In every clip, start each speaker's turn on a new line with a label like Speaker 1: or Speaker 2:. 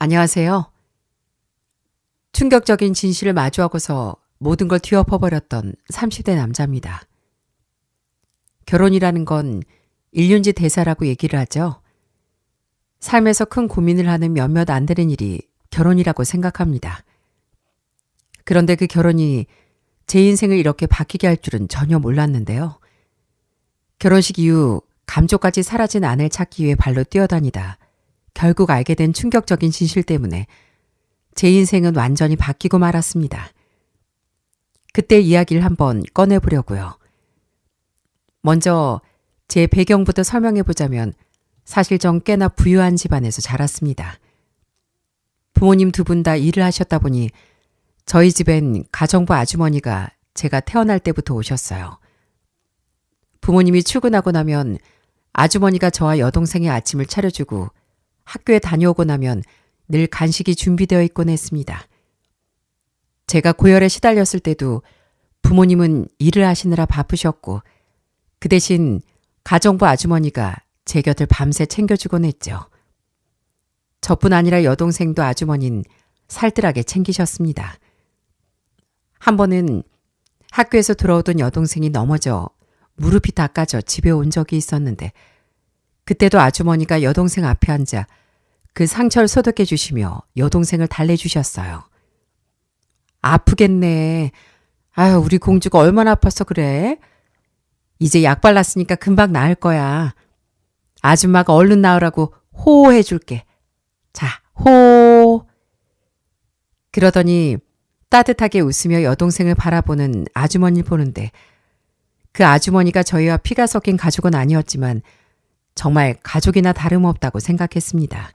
Speaker 1: 안녕하세요. 충격적인 진실을 마주하고서 모든 걸 뒤엎어버렸던 30대 남자입니다. 결혼이라는 건 일륜지 대사라고 얘기를 하죠. 삶에서 큰 고민을 하는 몇몇 안 되는 일이 결혼이라고 생각합니다. 그런데 그 결혼이 제 인생을 이렇게 바뀌게 할 줄은 전혀 몰랐는데요. 결혼식 이후 감쪽같이 사라진 아내를 찾기 위해 발로 뛰어다니다 결국 알게 된 충격적인 진실 때문에 제 인생은 완전히 바뀌고 말았습니다. 그때 이야기를 한번 꺼내보려고요. 먼저 제 배경부터 설명해보자면 사실 전 꽤나 부유한 집안에서 자랐습니다. 부모님 두 분 다 일을 하셨다 보니 저희 집엔 가정부 아주머니가 제가 태어날 때부터 오셨어요. 부모님이 출근하고 나면 아주머니가 저와 여동생의 아침을 차려주고 학교에 다녀오고 나면 늘 간식이 준비되어 있곤 했습니다. 제가 고열에 시달렸을 때도 부모님은 일을 하시느라 바쁘셨고 그 대신 가정부 아주머니가 제 곁을 밤새 챙겨주곤 했죠. 저뿐 아니라 여동생도 아주머니는 살뜰하게 챙기셨습니다. 한 번은 학교에서 돌아오던 여동생이 넘어져 무릎이 다 까져 집에 온 적이 있었는데 그때도 아주머니가 여동생 앞에 앉아 그 상처를 소독해 주시며 여동생을 달래주셨어요. 아프겠네. 아유, 우리 공주가 얼마나 아파서 그래? 이제 약 발랐으니까 금방 나을 거야. 아줌마가 얼른 나으라고 호호해 줄게. 자, 호호. 그러더니 따뜻하게 웃으며 여동생을 바라보는 아주머니를 보는데 그 아주머니가 저희와 피가 섞인 가족은 아니었지만 정말 가족이나 다름없다고 생각했습니다.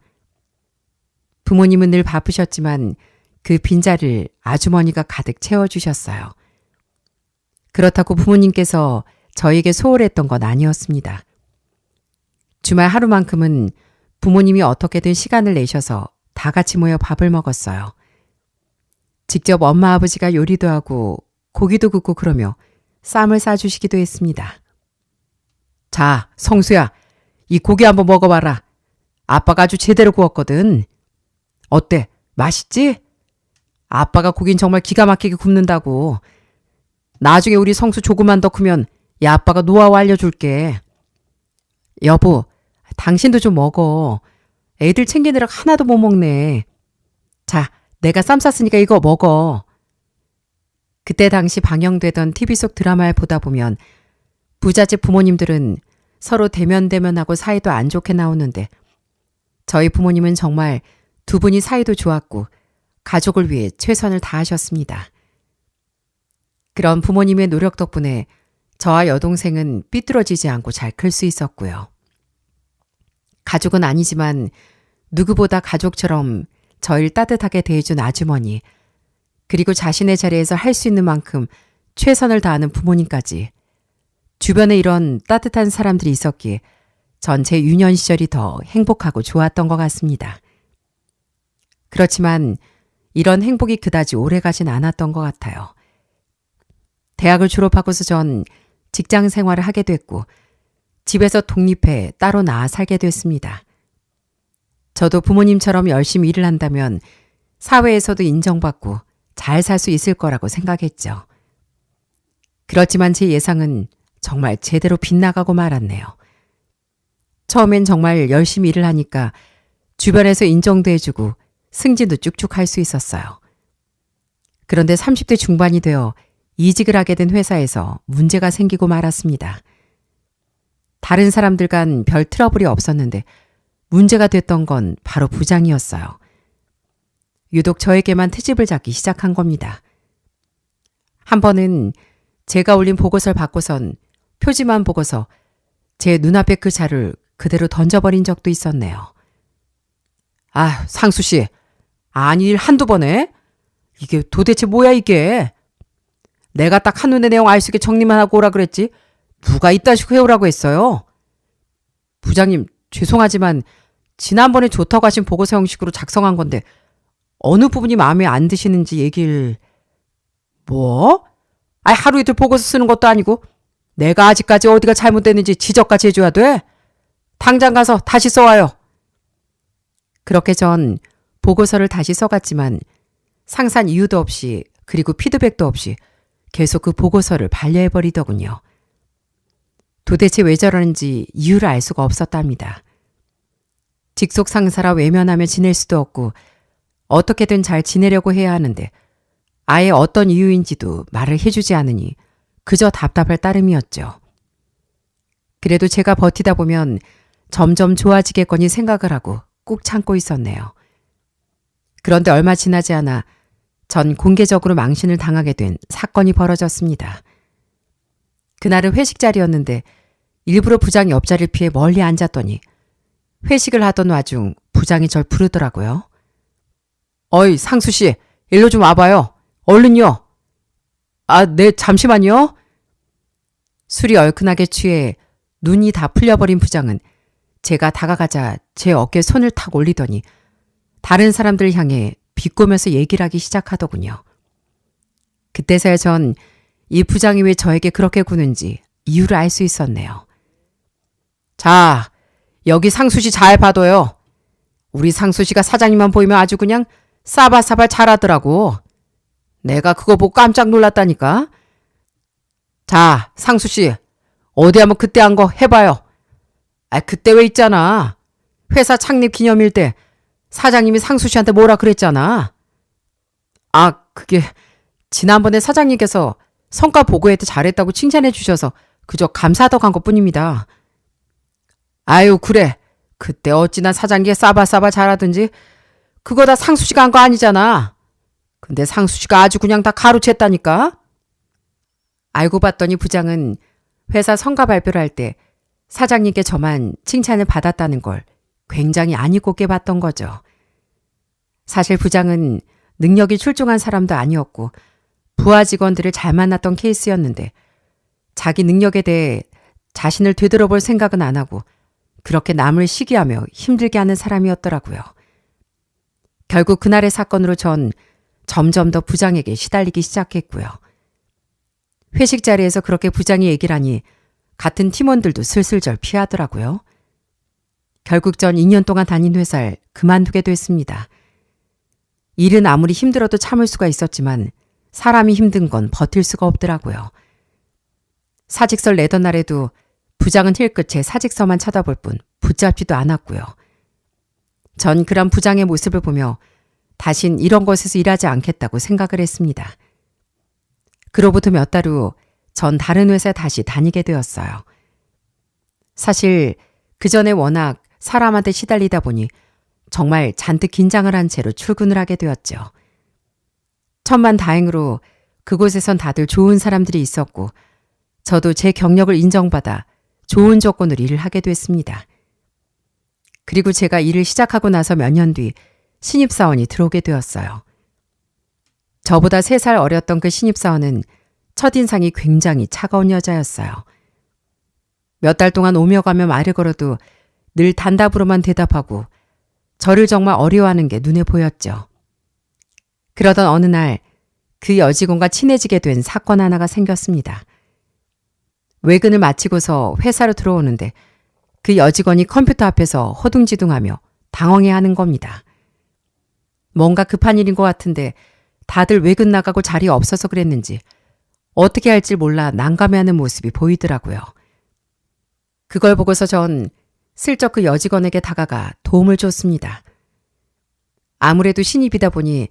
Speaker 1: 부모님은 늘 바쁘셨지만 그 빈자리를 아주머니가 가득 채워주셨어요. 그렇다고 부모님께서 저에게 소홀했던 건 아니었습니다. 주말 하루만큼은 부모님이 어떻게든 시간을 내셔서 다 같이 모여 밥을 먹었어요. 직접 엄마 아버지가 요리도 하고 고기도 굽고 그러며 쌈을 싸주시기도 했습니다. 자, 성수야, 이 고기 한번 먹어봐라. 아빠가 아주 제대로 구웠거든. 어때? 맛있지? 아빠가 고긴 정말 기가 막히게 굽는다고. 나중에 우리 성수 조금만 더 크면 이 아빠가 노하우 알려줄게. 여보, 당신도 좀 먹어. 애들 챙기느라 하나도 못 먹네. 자, 내가 쌈 쌌으니까 이거 먹어. 그때 당시 방영되던 TV 속 드라마를 보다 보면 부잣집 부모님들은 서로 대면대면하고 사이도 안 좋게 나오는데 저희 부모님은 정말 두 분이 사이도 좋았고 가족을 위해 최선을 다하셨습니다. 그런 부모님의 노력 덕분에 저와 여동생은 삐뚤어지지 않고 잘 클 수 있었고요. 가족은 아니지만 누구보다 가족처럼 저희를 따뜻하게 대해준 아주머니, 그리고 자신의 자리에서 할 수 있는 만큼 최선을 다하는 부모님까지 주변에 이런 따뜻한 사람들이 있었기에 전 제 유년 시절이 더 행복하고 좋았던 것 같습니다. 그렇지만 이런 행복이 그다지 오래가진 않았던 것 같아요. 대학을 졸업하고서 전 직장 생활을 하게 됐고 집에서 독립해 따로 나아 살게 됐습니다. 저도 부모님처럼 열심히 일을 한다면 사회에서도 인정받고 잘 살 수 있을 거라고 생각했죠. 그렇지만 제 예상은 정말 제대로 빗나가고 말았네요. 처음엔 정말 열심히 일을 하니까 주변에서 인정도 해주고 승진도 쭉쭉 할 수 있었어요. 그런데 30대 중반이 되어 이직을 하게 된 회사에서 문제가 생기고 말았습니다. 다른 사람들간 별 트러블이 없었는데 문제가 됐던 건 바로 부장이었어요. 유독 저에게만 트집을 잡기 시작한 겁니다. 한 번은 제가 올린 보고서를 받고선 표지만 보고서 제 눈앞에 그 자를 그대로 던져버린 적도 있었네요. 아, 상수 씨. 아니 일 한두 번에? 이게 도대체 뭐야 이게? 내가 딱 한눈에 내용 알 수 있게 정리만 하고 오라 그랬지. 누가 이딴 식으로 해오라고 했어요? 부장님, 죄송하지만 지난번에 좋다고 하신 보고서 형식으로 작성한 건데 어느 부분이 마음에 안 드시는지 얘기를... 뭐? 아니 하루 이틀 보고서 쓰는 것도 아니고 내가 아직까지 어디가 잘못됐는지 지적까지 해줘야 돼? 당장 가서 다시 써와요. 그렇게 전 보고서를 다시 써갔지만 상산 이유도 없이 그리고 피드백도 없이 계속 그 보고서를 반려해버리더군요. 도대체 왜 저러는지 이유를 알 수가 없었답니다. 직속 상사라 외면하며 지낼 수도 없고 어떻게든 잘 지내려고 해야 하는데 아예 어떤 이유인지도 말을 해주지 않으니 그저 답답할 따름이었죠. 그래도 제가 버티다 보면 점점 좋아지겠거니 생각을 하고 꾹 참고 있었네요. 그런데 얼마 지나지 않아 전 공개적으로 망신을 당하게 된 사건이 벌어졌습니다. 그날은 회식 자리였는데 일부러 부장 옆자리를 피해 멀리 앉았더니 회식을 하던 와중 부장이 절 부르더라고요. 어이, 상수씨, 일로 좀 와봐요. 얼른요. 아, 네, 잠시만요. 술이 얼큰하게 취해 눈이 다 풀려버린 부장은 제가 다가가자 제 어깨에 손을 탁 올리더니 다른 사람들을 향해 비꼬면서 얘기를 하기 시작하더군요. 그때서야 전 이 부장이 왜 저에게 그렇게 구는지 이유를 알 수 있었네요. 자, 여기 상수씨 잘 봐둬요. 우리 상수씨가 사장님만 보이면 아주 그냥 싸바싸바 잘하더라고. 내가 그거 보고 깜짝 놀랐다니까. 자, 상수씨, 어디 한번 그때 한 거 해봐요. 아, 그때 왜 있잖아. 회사 창립 기념일 때 사장님이 상수씨한테 뭐라 그랬잖아. 아, 그게 지난번에 사장님께서 성과 보고회 때 잘했다고 칭찬해 주셔서 그저 감사하다고 한 것뿐입니다. 아유, 그래. 그때 어찌나 사장님이 싸바싸바 잘하든지 그거 다 상수씨가 한 거 아니잖아. 근데 상수씨가 아주 그냥 다 가로챘다니까. 알고 봤더니 부장은 회사 성과 발표를 할 때 사장님께 저만 칭찬을 받았다는 걸 굉장히 안이 곱게 봤던 거죠. 사실 부장은 능력이 출중한 사람도 아니었고 부하 직원들을 잘 만났던 케이스였는데 자기 능력에 대해 자신을 되돌아볼 생각은 안 하고 그렇게 남을 시기하며 힘들게 하는 사람이었더라고요. 결국 그날의 사건으로 전 점점 더 부장에게 시달리기 시작했고요. 회식 자리에서 그렇게 부장이 얘기를 하니 같은 팀원들도 슬슬 피하더라고요. 결국 전 2년 동안 다닌 회사를 그만두게 됐습니다. 일은 아무리 힘들어도 참을 수가 있었지만 사람이 힘든 건 버틸 수가 없더라고요. 사직서를 내던 날에도 부장은 힐끗 제 사직서만 쳐다볼 뿐 붙잡지도 않았고요. 전 그런 부장의 모습을 보며 다신 이런 곳에서 일하지 않겠다고 생각을 했습니다. 그로부터 몇 달 후 전 다른 회사에 다시 다니게 되었어요. 사실 그 전에 워낙 사람한테 시달리다 보니 정말 잔뜩 긴장을 한 채로 출근을 하게 되었죠. 천만다행으로 그곳에선 다들 좋은 사람들이 있었고 저도 제 경력을 인정받아 좋은 조건으로 일을 하게 됐습니다. 그리고 제가 일을 시작하고 나서 몇 년 뒤 신입사원이 들어오게 되었어요. 저보다 3살 어렸던 그 신입사원은 첫인상이 굉장히 차가운 여자였어요. 몇 달 동안 오며 가며 말을 걸어도 늘 단답으로만 대답하고 저를 정말 어려워하는 게 눈에 보였죠. 그러던 어느 날 그 여직원과 친해지게 된 사건 하나가 생겼습니다. 외근을 마치고서 회사로 들어오는데 그 여직원이 컴퓨터 앞에서 허둥지둥하며 당황해하는 겁니다. 뭔가 급한 일인 것 같은데 다들 외근 나가고 자리에 없어서 그랬는지 어떻게 할지 몰라 난감해하는 모습이 보이더라고요. 그걸 보고서 전 슬쩍 그 여직원에게 다가가 도움을 줬습니다. 아무래도 신입이다 보니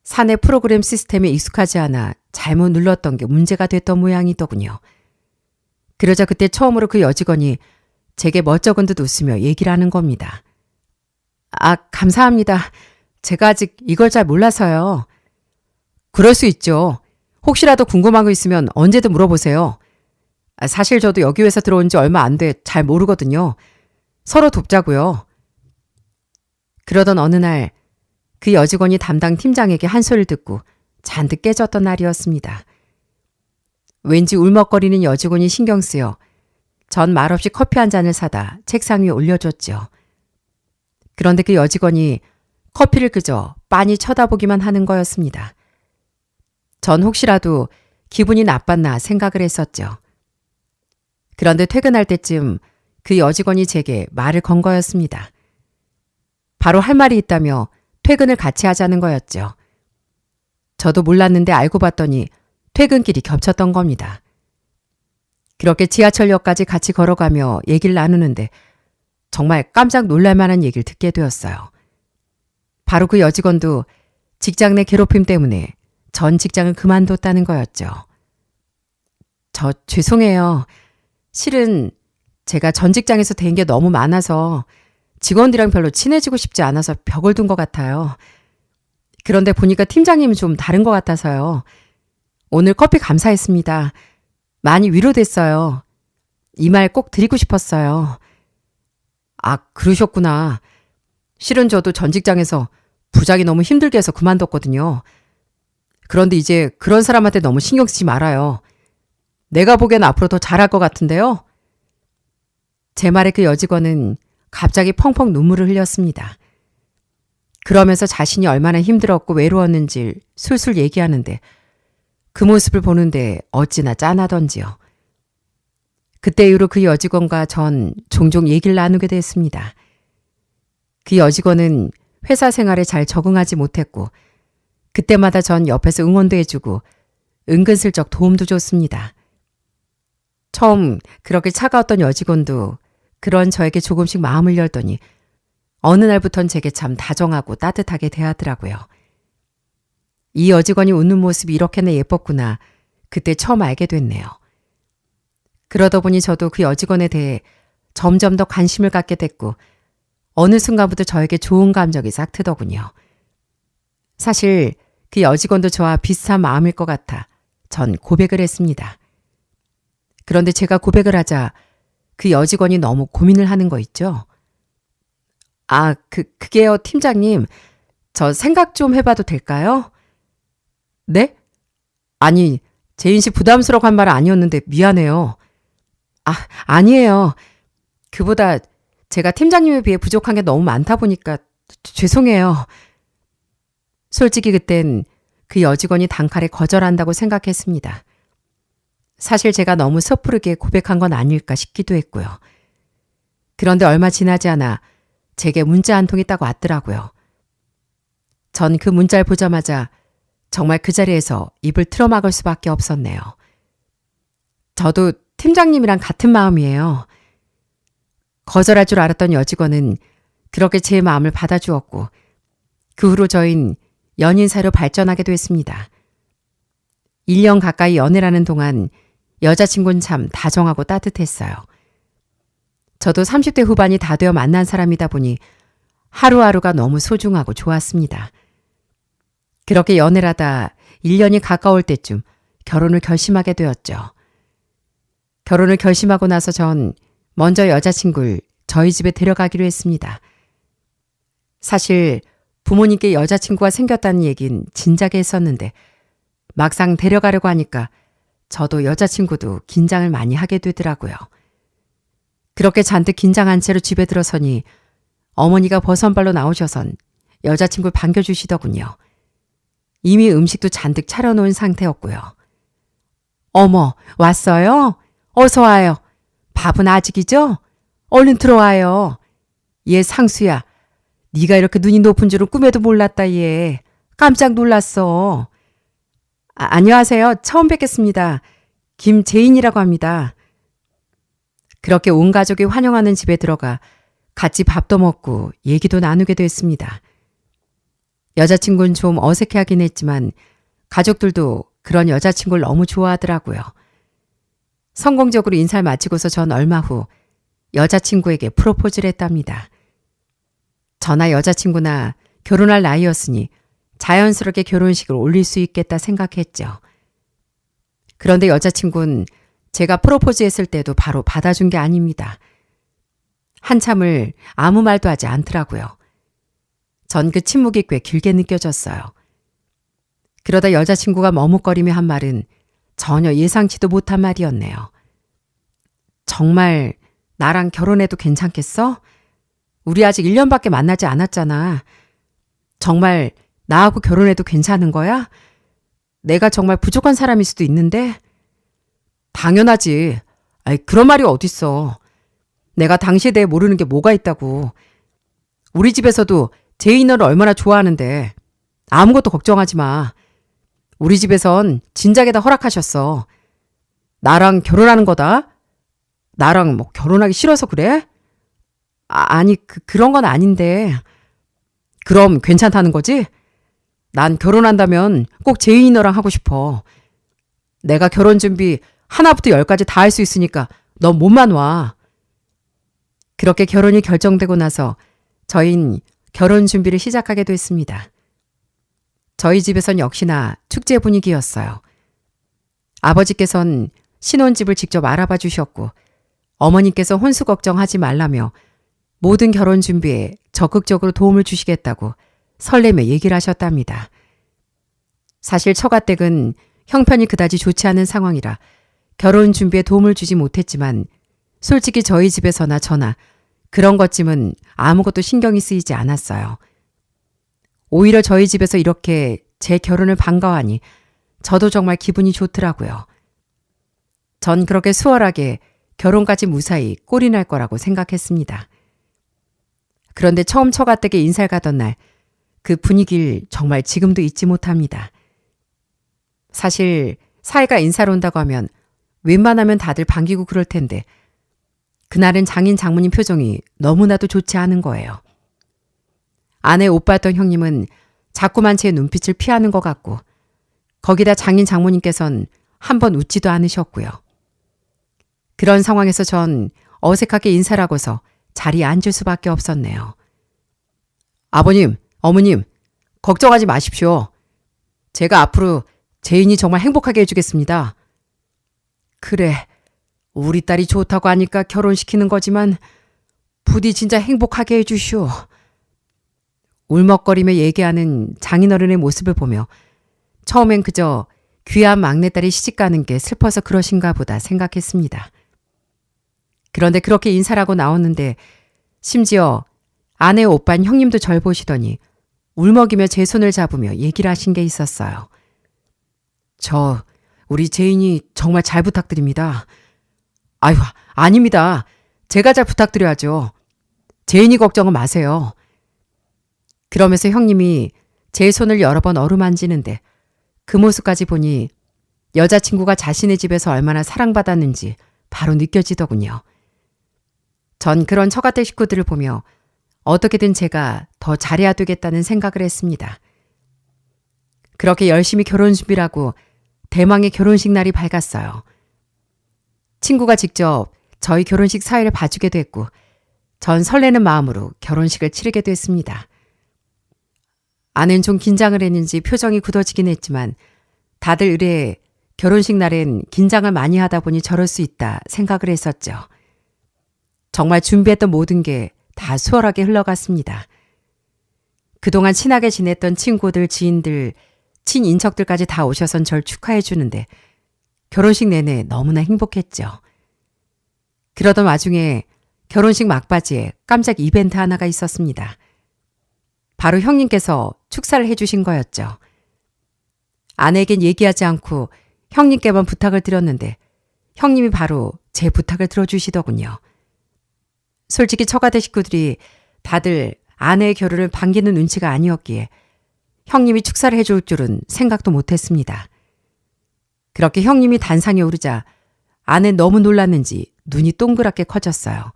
Speaker 1: 사내 프로그램 시스템에 익숙하지 않아 잘못 눌렀던 게 문제가 됐던 모양이더군요. 그러자 그때 처음으로 그 여직원이 제게 멋쩍은 듯 웃으며 얘기를 하는 겁니다. 아, 감사합니다. 제가 아직 이걸 잘 몰라서요. 그럴 수 있죠. 혹시라도 궁금한 거 있으면 언제든 물어보세요. 사실 저도 여기 회사 들어온 지 얼마 안 돼 잘 모르거든요. 서로 돕자고요. 그러던 어느 날 그 여직원이 담당 팀장에게 한 소리를 듣고 잔뜩 깨졌던 날이었습니다. 왠지 울먹거리는 여직원이 신경 쓰여 전 말없이 커피 한 잔을 사다 책상 위에 올려줬죠. 그런데 그 여직원이 커피를 그저 빤히 쳐다보기만 하는 거였습니다. 전 혹시라도 기분이 나빴나 생각을 했었죠. 그런데 퇴근할 때쯤 그 여직원이 제게 말을 건 거였습니다. 바로 할 말이 있다며 퇴근을 같이 하자는 거였죠. 저도 몰랐는데 알고 봤더니 퇴근길이 겹쳤던 겁니다. 그렇게 지하철역까지 같이 걸어가며 얘기를 나누는데 정말 깜짝 놀랄 만한 얘기를 듣게 되었어요. 바로 그 여직원도 직장 내 괴롭힘 때문에 전 직장을 그만뒀다는 거였죠. 저 죄송해요. 실은 제가 전 직장에서 된 게 너무 많아서 직원들이랑 별로 친해지고 싶지 않아서 벽을 둔 것 같아요. 그런데 보니까 팀장님은 좀 다른 것 같아서요. 오늘 커피 감사했습니다. 많이 위로됐어요. 이 말 꼭 드리고 싶었어요. 아, 그러셨구나. 실은 저도 전 직장에서 부장이 너무 힘들게 해서 그만뒀거든요. 그런데 이제 그런 사람한테 너무 신경 쓰지 말아요. 내가 보기엔 앞으로 더 잘할 것 같은데요. 제 말에 그 여직원은 갑자기 펑펑 눈물을 흘렸습니다. 그러면서 자신이 얼마나 힘들었고 외로웠는지 술술 얘기하는데 그 모습을 보는데 어찌나 짠하던지요. 그때 이후로 그 여직원과 전 종종 얘기를 나누게 됐습니다. 그 여직원은 회사 생활에 잘 적응하지 못했고 그때마다 전 옆에서 응원도 해주고 은근슬쩍 도움도 줬습니다. 처음 그렇게 차가웠던 여직원도 그런 저에게 조금씩 마음을 열더니 어느 날부턴 제게 참 다정하고 따뜻하게 대하더라고요. 이 여직원이 웃는 모습이 이렇게나 예뻤구나. 그때 처음 알게 됐네요. 그러다 보니 저도 그 여직원에 대해 점점 더 관심을 갖게 됐고 어느 순간부터 저에게 좋은 감정이 싹 트더군요. 사실 그 여직원도 저와 비슷한 마음일 것 같아 전 고백을 했습니다. 그런데 제가 고백을 하자 그 여직원이 너무 고민을 하는 거 있죠? 아, 그게요, 팀장님. 저 생각 좀 해봐도 될까요? 네? 아니, 제인 씨 부담스러워 한 말은 아니었는데 미안해요. 아, 아니에요. 그보다 제가 팀장님에 비해 부족한 게 너무 많다 보니까 죄송해요. 솔직히 그땐 그 여직원이 단칼에 거절한다고 생각했습니다. 사실 제가 너무 섣부르게 고백한 건 아닐까 싶기도 했고요. 그런데 얼마 지나지 않아 제게 문자 한 통이 딱 왔더라고요. 전 그 문자를 보자마자 정말 그 자리에서 입을 틀어막을 수밖에 없었네요. 저도 팀장님이랑 같은 마음이에요. 거절할 줄 알았던 여직원은 그렇게 제 마음을 받아주었고 그 후로 저희는 연인 사이로 발전하게 됐습니다. 1년 가까이 연애라는 동안 여자친구는 참 다정하고 따뜻했어요. 저도 30대 후반이 다 되어 만난 사람이다 보니 하루하루가 너무 소중하고 좋았습니다. 그렇게 연애를 하다 1년이 가까울 때쯤 결혼을 결심하게 되었죠. 결혼을 결심하고 나서 전 먼저 여자친구를 저희 집에 데려가기로 했습니다. 사실 부모님께 여자친구가 생겼다는 얘긴 진작에 했었는데 막상 데려가려고 하니까 저도 여자친구도 긴장을 많이 하게 되더라고요. 그렇게 잔뜩 긴장한 채로 집에 들어서니 어머니가 버선발로 나오셔선 여자친구를 반겨주시더군요. 이미 음식도 잔뜩 차려놓은 상태였고요. 어머, 왔어요? 어서 와요. 밥은 아직이죠? 얼른 들어와요. 얘 상수야. 네가 이렇게 눈이 높은 줄은 꿈에도 몰랐다 얘. 깜짝 놀랐어. 안녕하세요. 처음 뵙겠습니다. 김재인이라고 합니다. 그렇게 온 가족이 환영하는 집에 들어가 같이 밥도 먹고 얘기도 나누게 됐습니다. 여자친구는 좀 어색해하긴 했지만 가족들도 그런 여자친구를 너무 좋아하더라고요. 성공적으로 인사를 마치고서 전 얼마 후 여자친구에게 프로포즈를 했답니다. 저나 여자친구나 결혼할 나이였으니 자연스럽게 결혼식을 올릴 수 있겠다 생각했죠. 그런데 여자친구는 제가 프로포즈했을 때도 바로 받아준 게 아닙니다. 한참을 아무 말도 하지 않더라고요. 전 그 침묵이 꽤 길게 느껴졌어요. 그러다 여자친구가 머뭇거리며 한 말은 전혀 예상치도 못한 말이었네요. 정말 나랑 결혼해도 괜찮겠어? 우리 아직 1년밖에 만나지 않았잖아. 정말 나하고 결혼해도 괜찮은 거야? 내가 정말 부족한 사람일 수도 있는데? 당연하지. 아이, 그런 말이 어딨어. 내가 당시에 대해 모르는 게 뭐가 있다고. 우리 집에서도 제이 너를 얼마나 좋아하는데. 아무것도 걱정하지 마. 우리 집에선 진작에 다 허락하셨어. 나랑 결혼하는 거다. 나랑 뭐 결혼하기 싫어서 그래? 아니, 그런 건 아닌데. 그럼 괜찮다는 거지? 난 결혼한다면 꼭 제이 너랑 하고 싶어. 내가 결혼 준비 하나부터 열까지 다 할 수 있으니까 넌 몸만 와. 그렇게 결혼이 결정되고 나서 저희는 결혼 준비를 시작하게 됐습니다. 저희 집에선 역시나 축제 분위기였어요. 아버지께선 신혼집을 직접 알아봐 주셨고 어머니께서 혼수 걱정하지 말라며 모든 결혼 준비에 적극적으로 도움을 주시겠다고 설레며 얘기를 하셨답니다. 사실 처가댁은 형편이 그다지 좋지 않은 상황이라 결혼 준비에 도움을 주지 못했지만 솔직히 저희 집에서나 저나 그런 것쯤은 아무것도 신경이 쓰이지 않았어요. 오히려 저희 집에서 이렇게 제 결혼을 반가워하니 저도 정말 기분이 좋더라고요. 전 그렇게 수월하게 결혼까지 무사히 꼴이 날 거라고 생각했습니다. 그런데 처음 처가댁에 인사를 가던 날 그 분위기를 정말 지금도 잊지 못합니다. 사실 사이가 인사를 온다고 하면 웬만하면 다들 반기고 그럴 텐데 그날은 장인 장모님 표정이 너무나도 좋지 않은 거예요. 아내 오빠였던 형님은 자꾸만 제 눈빛을 피하는 것 같고 거기다 장인 장모님께선 한 번 웃지도 않으셨고요. 그런 상황에서 전 어색하게 인사를 하고서 자리에 앉을 수밖에 없었네요. 아버님, 어머님, 걱정하지 마십시오. 제가 앞으로 제인이 정말 행복하게 해주겠습니다. 그래, 우리 딸이 좋다고 하니까 결혼시키는 거지만 부디 진짜 행복하게 해주시오. 울먹거리며 얘기하는 장인어른의 모습을 보며 처음엔 그저 귀한 막내딸이 시집가는 게 슬퍼서 그러신가 보다 생각했습니다. 그런데 그렇게 인사를 하고 나오는데 심지어 아내 오빠인 형님도 절 보시더니 울먹이며 제 손을 잡으며 얘기를 하신 게 있었어요. 우리 제인이 정말 잘 부탁드립니다. 아유, 아닙니다. 제가 잘 부탁드려야죠. 제인이 걱정은 마세요. 그러면서 형님이 제 손을 여러 번 어루만지는데 그 모습까지 보니 여자친구가 자신의 집에서 얼마나 사랑받았는지 바로 느껴지더군요. 전 그런 처가댁 식구들을 보며 어떻게든 제가 더 잘해야 되겠다는 생각을 했습니다. 그렇게 열심히 결혼 준비를 하고 대망의 결혼식 날이 밝았어요. 친구가 직접 저희 결혼식 사회를 봐주게 됐고 전 설레는 마음으로 결혼식을 치르게 됐습니다. 아내는 좀 긴장을 했는지 표정이 굳어지긴 했지만 다들 의뢰 결혼식 날엔 긴장을 많이 하다 보니 저럴 수 있다 생각을 했었죠. 정말 준비했던 모든 게 다 수월하게 흘러갔습니다. 그동안 친하게 지냈던 친구들, 지인들, 친인척들까지 다 오셔선 절 축하해 주는데 결혼식 내내 너무나 행복했죠. 그러던 와중에 결혼식 막바지에 깜짝 이벤트 하나가 있었습니다. 바로 형님께서 축사를 해주신 거였죠. 아내에겐 얘기하지 않고 형님께만 부탁을 드렸는데 형님이 바로 제 부탁을 들어주시더군요. 솔직히 처가댁 식구들이 다들 아내의 결혼을 반기는 눈치가 아니었기에 형님이 축사를 해줄 줄은 생각도 못했습니다. 그렇게 형님이 단상에 오르자 아내는 너무 놀랐는지 눈이 동그랗게 커졌어요.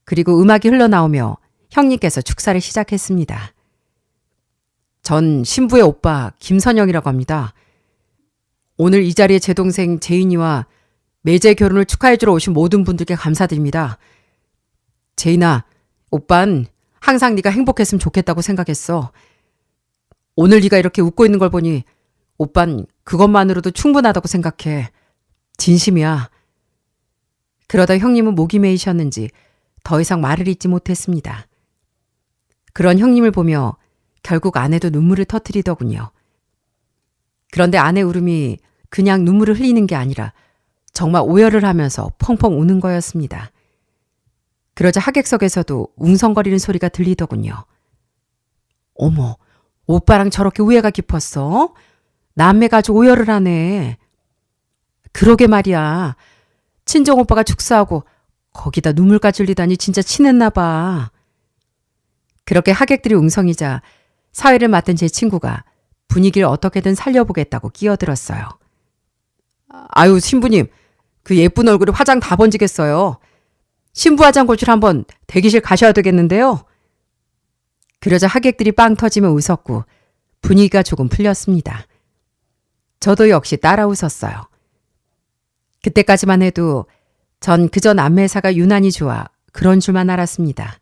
Speaker 1: 그리고 음악이 흘러나오며 형님께서 축사를 시작했습니다. 전 신부의 오빠 김선영이라고 합니다. 오늘 이 자리에 제 동생 제인이와 매제 결혼을 축하해주러 오신 모든 분들께 감사드립니다. 제인아, 오빤 항상 네가 행복했으면 좋겠다고 생각했어. 오늘 네가 이렇게 웃고 있는 걸 보니 오빤 그것만으로도 충분하다고 생각해. 진심이야. 그러다 형님은 목이 메이셨는지 더 이상 말을 잇지 못했습니다. 그런 형님을 보며 결국 아내도 눈물을 터뜨리더군요. 그런데 아내 울음이 그냥 눈물을 흘리는 게 아니라 정말 오열을 하면서 펑펑 우는 거였습니다. 그러자 하객석에서도 웅성거리는 소리가 들리더군요. 어머, 오빠랑 저렇게 우애가 깊었어? 남매가 아주 오열을 하네. 그러게 말이야. 친정오빠가 축사하고 거기다 눈물까지 흘리다니 진짜 친했나 봐. 그렇게 하객들이 웅성이자 사회를 맡은 제 친구가 분위기를 어떻게든 살려보겠다고 끼어들었어요. 아유, 신부님, 그 예쁜 얼굴에 화장 다 번지겠어요. 신부 화장 고칠 한번 대기실 가셔야 되겠는데요. 그러자 하객들이 빵 터지며 웃었고 분위기가 조금 풀렸습니다. 저도 역시 따라 웃었어요. 그때까지만 해도 전 그저 남매사가 유난히 좋아 그런 줄만 알았습니다.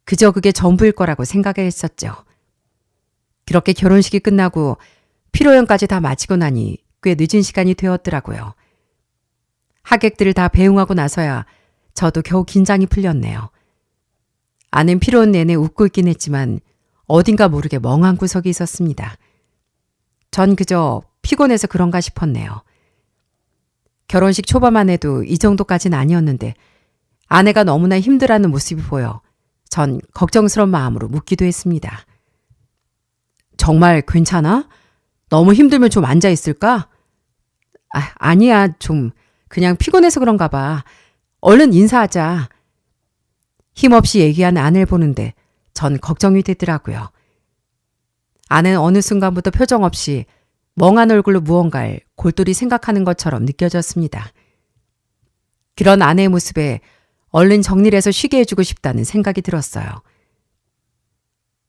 Speaker 1: 그저 그게 전부일 거라고 생각했었죠. 그렇게 결혼식이 끝나고 피로연까지 다 마치고 나니 꽤 늦은 시간이 되었더라고요. 하객들을 다 배웅하고 나서야 저도 겨우 긴장이 풀렸네요. 아는 피로온 내내 웃고 있긴 했지만 어딘가 모르게 멍한 구석이 있었습니다. 전 그저 피곤해서 그런가 싶었네요. 결혼식 초반만 해도 이 정도까지는 아니었는데 아내가 너무나 힘들어하는 모습이 보여 전 걱정스러운 마음으로 묻기도 했습니다. 정말 괜찮아? 너무 힘들면 좀 앉아 있을까? 아니야, 좀 그냥 피곤해서 그런가 봐. 얼른 인사하자. 힘없이 얘기하는 아내를 보는데 전 걱정이 되더라고요. 아내는 어느 순간부터 표정 없이 멍한 얼굴로 무언가를 골똘히 생각하는 것처럼 느껴졌습니다. 그런 아내의 모습에 얼른 정리를 해서 쉬게 해주고 싶다는 생각이 들었어요.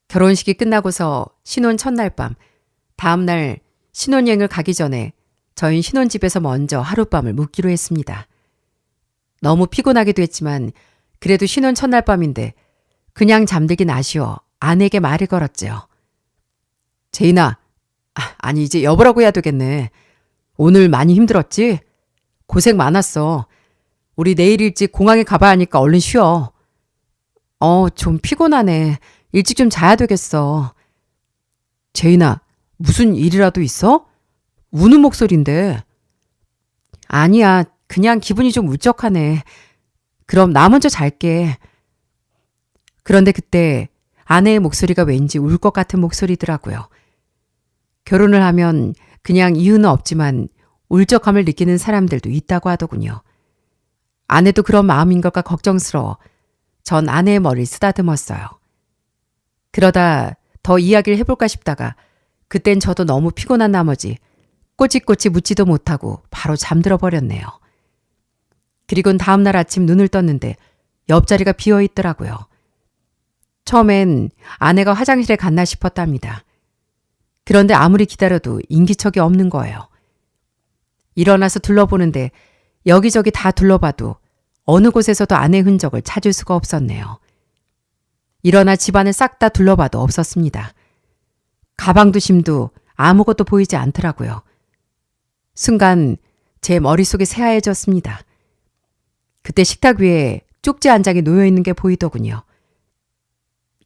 Speaker 1: 결혼식이 끝나고서 신혼 첫날 밤, 다음날 신혼여행을 가기 전에 저희는 신혼집에서 먼저 하룻밤을 묵기로 했습니다. 너무 피곤하기도 했지만 그래도 신혼 첫날 밤인데 그냥 잠들긴 아쉬워 아내에게 말을 걸었죠. 제인아, 아니 이제 여보라고 해야 되겠네. 오늘 많이 힘들었지? 고생 많았어. 우리 내일 일찍 공항에 가봐야 하니까 얼른 쉬어. 좀 피곤하네. 일찍 좀 자야 되겠어. 제인아, 무슨 일이라도 있어? 우는 목소리인데. 아니야, 그냥 기분이 좀 울적하네. 그럼 나 먼저 잘게. 그런데 그때 아내의 목소리가 왠지 울 것 같은 목소리더라고요. 결혼을 하면 그냥 이유는 없지만 울적함을 느끼는 사람들도 있다고 하더군요. 아내도 그런 마음인 걸까 걱정스러워 전 아내의 머리를 쓰다듬었어요. 그러다 더 이야기를 해볼까 싶다가 그땐 저도 너무 피곤한 나머지 꼬치꼬치 묻지도 못하고 바로 잠들어 버렸네요. 그리곤 다음날 아침 눈을 떴는데 옆자리가 비어 있더라고요. 처음엔 아내가 화장실에 갔나 싶었답니다. 그런데 아무리 기다려도 인기척이 없는 거예요. 일어나서 둘러보는데 여기저기 다 둘러봐도 어느 곳에서도 아내의 흔적을 찾을 수가 없었네요. 일어나 집안을 싹 다 둘러봐도 없었습니다. 가방도 짐도 아무것도 보이지 않더라고요. 순간 제 머릿속이 새하얘졌습니다. 그때 식탁 위에 쪽지 한 장이 놓여있는 게 보이더군요.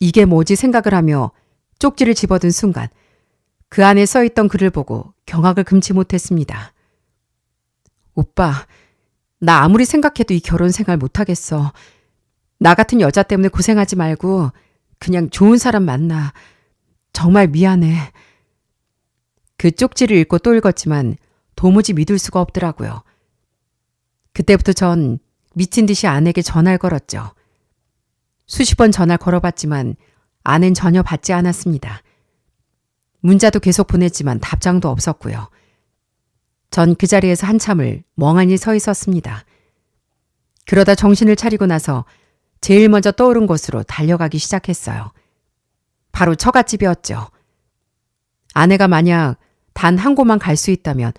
Speaker 1: 이게 뭐지 생각을 하며 쪽지를 집어든 순간 그 안에 써있던 글을 보고 경악을 금치 못했습니다. 오빠, 나 아무리 생각해도 이 결혼 생활 못하겠어. 나 같은 여자 때문에 고생하지 말고 그냥 좋은 사람 만나. 정말 미안해. 그 쪽지를 읽고 또 읽었지만 도무지 믿을 수가 없더라고요. 그때부터 전 미친 듯이 아내에게 전화를 걸었죠. 수십 번 전화를 걸어봤지만 아내는 전혀 받지 않았습니다. 문자도 계속 보냈지만 답장도 없었고요. 전 그 자리에서 한참을 멍하니 서 있었습니다. 그러다 정신을 차리고 나서 제일 먼저 떠오른 곳으로 달려가기 시작했어요. 바로 처갓집이었죠. 아내가 만약 단 한 곳만 갈 수 있다면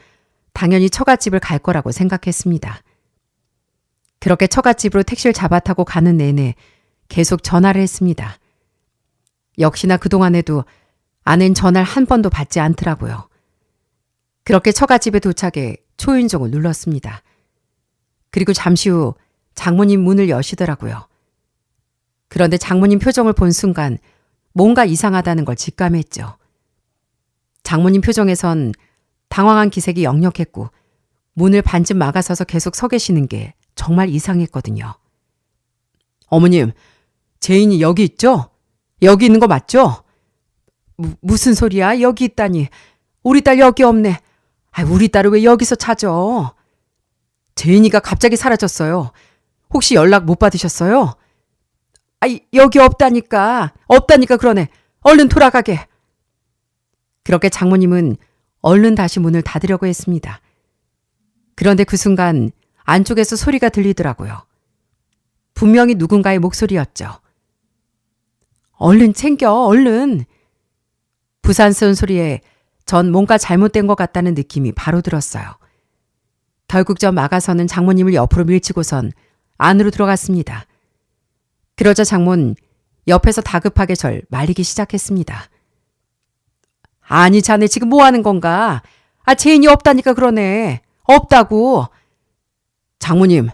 Speaker 1: 당연히 처갓집을 갈 거라고 생각했습니다. 그렇게 처갓집으로 택시를 잡아 타고 가는 내내 계속 전화를 했습니다. 역시나 그동안에도 아내는 전화를 한 번도 받지 않더라고요. 그렇게 처갓집에 도착해 초인종을 눌렀습니다. 그리고 잠시 후 장모님 문을 여시더라고요. 그런데 장모님 표정을 본 순간 뭔가 이상하다는 걸 직감했죠. 장모님 표정에선 당황한 기색이 역력했고 문을 반쯤 막아서서 계속 서 계시는 게 정말 이상했거든요. 어머님, 제인이 여기 있죠? 여기 있는 거 맞죠? 무슨 소리야? 여기 있다니. 우리 딸 여기 없네. 우리 딸을 왜 여기서 찾아? 제인이가 갑자기 사라졌어요. 혹시 연락 못 받으셨어요? 여기 없다니까. 없다니까 그러네. 얼른 돌아가게. 그렇게 장모님은 얼른 다시 문을 닫으려고 했습니다. 그런데 그 순간 안쪽에서 소리가 들리더라고요. 분명히 누군가의 목소리였죠. 얼른 챙겨, 얼른. 부산스러운 소리에 전 뭔가 잘못된 것 같다는 느낌이 바로 들었어요. 결국 저 막아서는 장모님을 옆으로 밀치고선 안으로 들어갔습니다. 그러자 장모는 옆에서 다급하게 절 말리기 시작했습니다. 아니 자네 지금 뭐 하는 건가? 제인이 없다니까 그러네. 없다고. 장모님,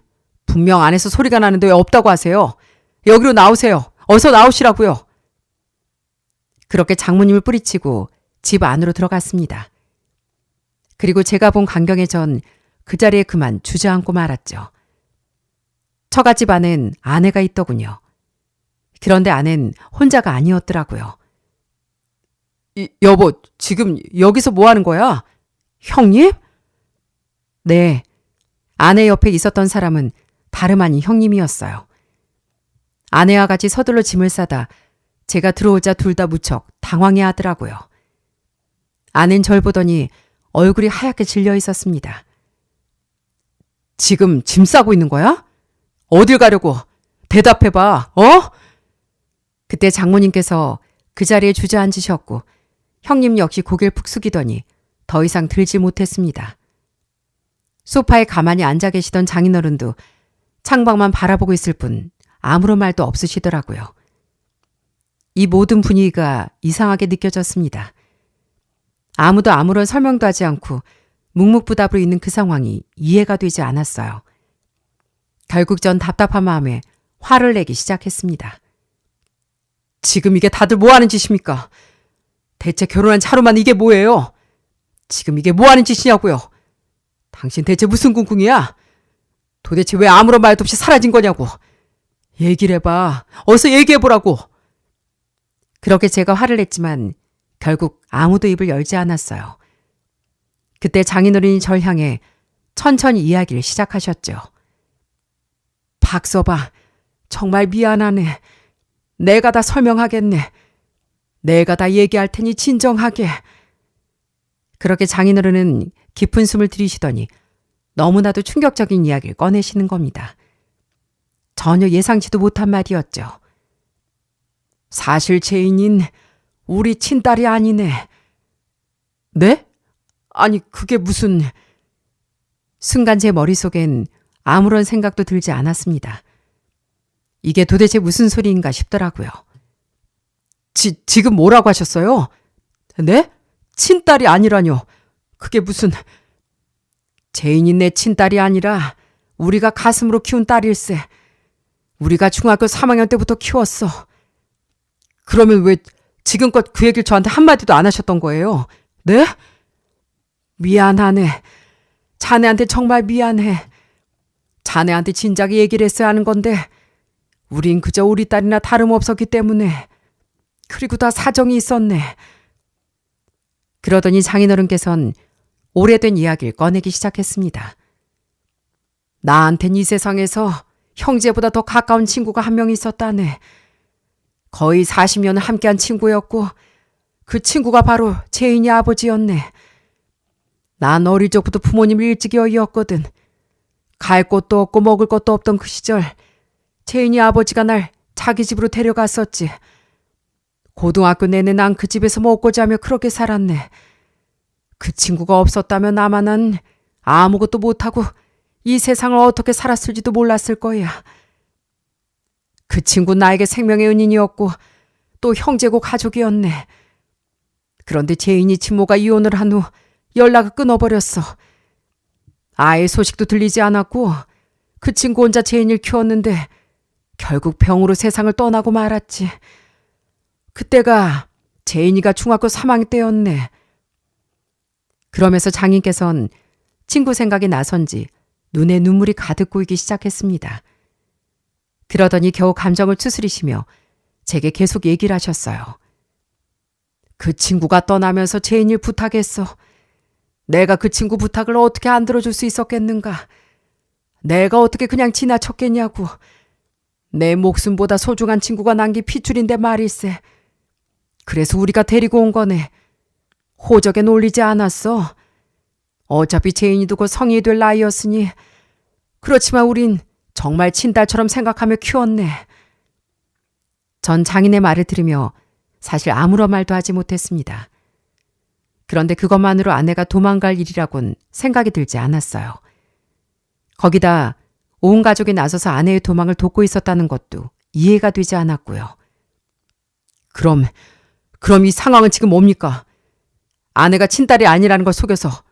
Speaker 1: 분명 안에서 소리가 나는데 왜 없다고 하세요? 여기로 나오세요. 어서 나오시라고요. 그렇게 장모님을 뿌리치고 집 안으로 들어갔습니다. 그리고 제가 본 광경에 전 그 자리에 그만 주저앉고 말았죠. 처갓집 안엔 아내가 있더군요. 그런데 아내는 혼자가 아니었더라고요. 여보, 지금 여기서 뭐 하는 거야? 형님? 네, 아내 옆에 있었던 사람은 다름 아닌 형님이었어요. 아내와 같이 서둘러 짐을 싸다 제가 들어오자 둘 다 무척 당황해 하더라고요. 아내는 절 보더니 얼굴이 하얗게 질려 있었습니다. 지금 짐 싸고 있는 거야? 어딜 가려고? 대답해봐, 어? 그때 장모님께서 그 자리에 주저앉으셨고 형님 역시 고개를 푹 숙이더니 더 이상 들지 못했습니다. 소파에 가만히 앉아 계시던 장인어른도 창밖만 바라보고 있을 뿐 아무런 말도 없으시더라고요. 이 모든 분위기가 이상하게 느껴졌습니다. 아무도 아무런 설명도 하지 않고 묵묵부답으로 있는 그 상황이 이해가 되지 않았어요. 결국 전 답답한 마음에 화를 내기 시작했습니다. 지금 이게 다들 뭐 하는 짓입니까? 대체 결혼한 지 하루만 이게 뭐예요? 지금 이게 뭐 하는 짓이냐고요? 당신 대체 무슨 꿍꿍이야? 도대체 왜 아무런 말도 없이 사라진 거냐고. 얘기를 해봐. 어서 얘기해보라고. 그렇게 제가 화를 냈지만 결국 아무도 입을 열지 않았어요. 그때 장인어른이 절 향해 천천히 이야기를 시작하셨죠. 박서방, 정말 미안하네. 내가 다 설명하겠네. 내가 다 얘기할 테니 진정하게. 그렇게 장인어른은 깊은 숨을 들이시더니 너무나도 충격적인 이야기를 꺼내시는 겁니다. 전혀 예상치도 못한 말이었죠. 사실 제인인 우리 친딸이 아니네. 네? 아니 그게 무슨... 순간 제 머릿속엔 아무런 생각도 들지 않았습니다. 이게 도대체 무슨 소리인가 싶더라고요. 지금 뭐라고 하셨어요? 네? 친딸이 아니라뇨. 그게 무슨... 제인이 내 친딸이 아니라 우리가 가슴으로 키운 딸일세. 우리가 중학교 3학년 때부터 키웠어. 그러면 왜 지금껏 그 얘기를 저한테 한마디도 안 하셨던 거예요? 네? 미안하네. 자네한테 정말 미안해. 자네한테 진작에 얘기를 했어야 하는 건데 우린 그저 우리 딸이나 다름없었기 때문에. 그리고 다 사정이 있었네. 그러더니 장인어른께서는 오래된 이야기를 꺼내기 시작했습니다. 나한텐 이 세상에서 형제보다 더 가까운 친구가 한 명 있었다네. 거의 40년을 함께한 친구였고 그 친구가 바로 제인이 아버지였네. 난 어릴 적부터 부모님을 일찍 여의었거든. 갈 곳도 없고 먹을 것도 없던 그 시절 제인이 아버지가 날 자기 집으로 데려갔었지. 고등학교 내내 난 그 집에서 먹고 자며 그렇게 살았네. 그 친구가 없었다면 아마 난 아무것도 못하고 이 세상을 어떻게 살았을지도 몰랐을 거야. 그 친구 나에게 생명의 은인이었고 또 형제고 가족이었네. 그런데 제인이 친모가 이혼을 한 후 연락을 끊어버렸어. 아예 소식도 들리지 않았고 그 친구 혼자 제인을 키웠는데 결국 병으로 세상을 떠나고 말았지. 그때가 제인이가 중학교 3학년 때였네. 그러면서 장인께서는 친구 생각이 나선지 눈에 눈물이 가득 고이기 시작했습니다. 그러더니 겨우 감정을 추스리시며 제게 계속 얘기를 하셨어요. 그 친구가 떠나면서 제인이를 부탁했어. 내가 그 친구 부탁을 어떻게 안 들어줄 수 있었겠는가. 내가 어떻게 그냥 지나쳤겠냐고. 내 목숨보다 소중한 친구가 남긴 핏줄인데 말일세. 그래서 우리가 데리고 온 거네. 호적에 놀리지 않았어. 어차피 죄인이 두고 성인이 될 나이였으니. 그렇지만 우린 정말 친딸처럼 생각하며 키웠네. 전 장인의 말을 들으며 사실 아무런 말도 하지 못했습니다. 그런데 그것만으로 아내가 도망갈 일이라곤 생각이 들지 않았어요. 거기다 온 가족이 나서서 아내의 도망을 돕고 있었다는 것도 이해가 되지 않았고요. 그럼 이 상황은 지금 뭡니까? 아내가 친딸이 아니라는 걸 속여서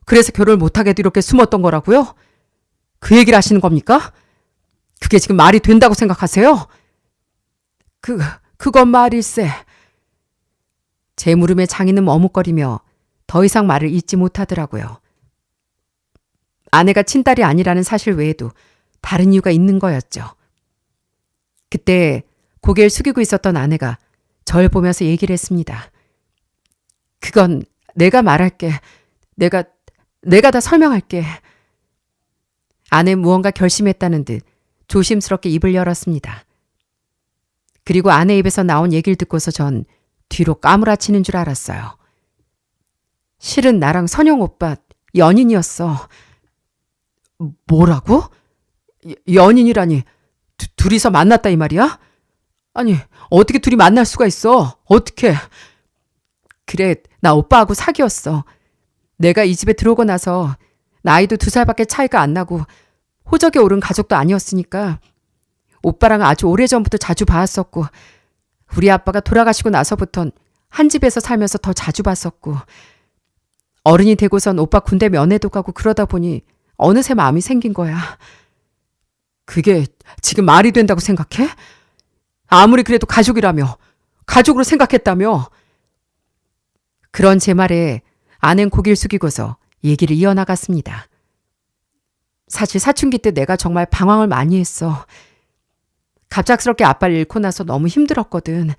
Speaker 1: 그래서 결혼을 못하게도 이렇게 숨었던 거라고요? 그 얘기를 하시는 겁니까? 그게 지금 말이 된다고 생각하세요? 그건 말일세. 제 물음에 장인은 머뭇거리며 더 이상 말을 잇지 못하더라고요. 아내가 친딸이 아니라는 사실 외에도 다른 이유가 있는 거였죠. 그때 고개를 숙이고 있었던 아내가 절 보면서 얘기를 했습니다. 그건 내가 말할게. 내가 다 설명할게. 아내는 무언가 결심했다는 듯 조심스럽게 입을 열었습니다. 그리고 아내 입에서 나온 얘기를 듣고서 전 뒤로 까무라치는 줄 알았어요. 실은 나랑 선영 오빠 연인이었어. 뭐라고? 연인이라니 둘이서 만났다 이 말이야? 아니 어떻게 둘이 만날 수가 있어? 어떻게? 그래 나 오빠하고 사귀었어. 내가 이 집에 들어오고 나서 나이도 2살밖에 차이가 안 나고 호적에 오른 가족도 아니었으니까 오빠랑 아주 오래전부터 자주 봤었고 우리 아빠가 돌아가시고 나서부턴 한 집에서 살면서 더 자주 봤었고 어른이 되고선 오빠 군대 면회도 가고 그러다 보니 어느새 마음이 생긴 거야. 그게 지금 말이 된다고 생각해? 아무리 그래도 가족이라며 가족으로 생각했다며. 그런 제 말에 아내는 고개를 숙이고서 얘기를 이어나갔습니다. 사실 사춘기 때 내가 정말 방황을 많이 했어. 갑작스럽게 아빠를 잃고 나서 너무 힘들었거든.